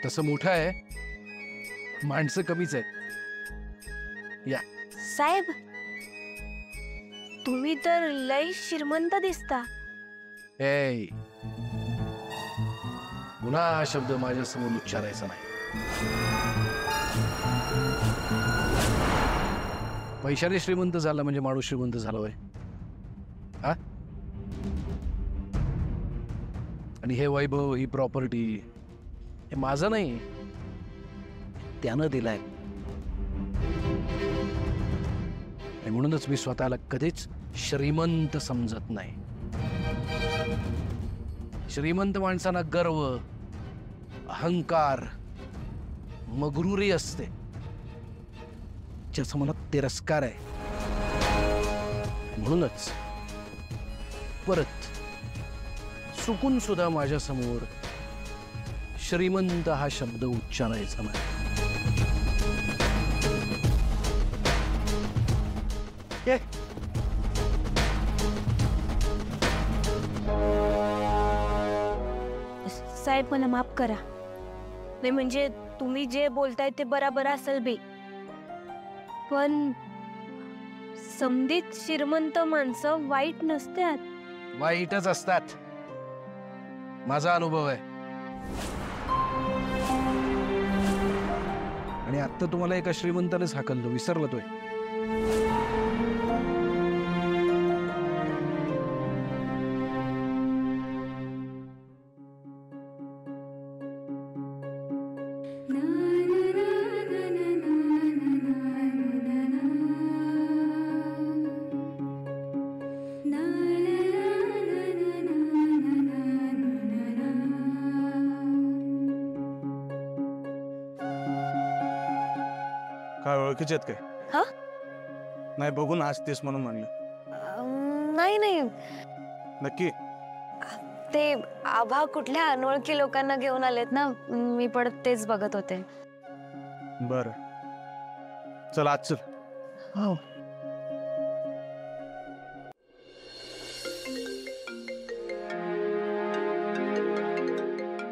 तसं मोठं आहे, माणसं कमीच आहेत. या साहेब, तुम्ही तर लय श्रीमंत दिसता. ए, पुन्हा हा शब्द माझ्यासमोर उच्चारायचा नाही. पैशाने श्रीमंत झाला म्हणजे माणूस श्रीमंत झाला होय? हा? आणि हे वैभव, ही प्रॉपर्टी, हे माझं नाही, त्यानं दिलाय. आणि म्हणूनच मी स्वतःला कधीच श्रीमंत समजत नाही. श्रीमंत माणसांना गर्व, अहंकार, मगरुरी असते, ज्याचा मला तिरस्कार आहे. म्हणूनच परत चुकून सुद्धा माझ्या समोर श्रीमंत हा शब्द उच्चारायचा नाही. साहेब, मला माफ करा. नाही म्हणजे तुम्ही जे बोलताय ते बराबर असेल बे, पण समधित श्रीमंत माणसं वाईट नसतात. वाईटच असतात, माझा अनुभव आहे. आणि आता तुम्हाला एका श्रीमंतानेच हाकललो, विसरला तोय? काय ओळखीचे आहेत काय? हा? नाही, बघून हसतेस म्हणून म्हणलं. नाही नाही, नक्की? ते आभा कुठल्या अनोळखी लोकांना घेऊन आलेत ना, मी पडत तेच बघत होते. बर, चल आज चल. हो.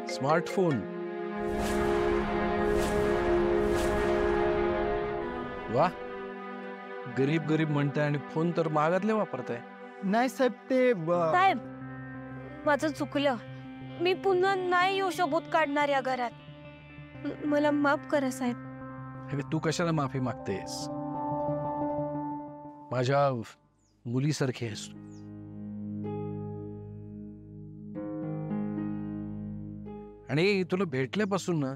स्मार्टफोन, वा, गरीब गरीब म्हणताय आणि फोन तर महागातले वापरताय. नाही साहेब, ते साहेब, माझं चुकलं. मी पुन्हा नाही येऊ शोभूत काढणार या घरात. मला माफ करा साहेब. तू कशाला माफी मागतेस? माझ्या मुलीसारखी आहेस. आणि तुला भेटल्यापासून ना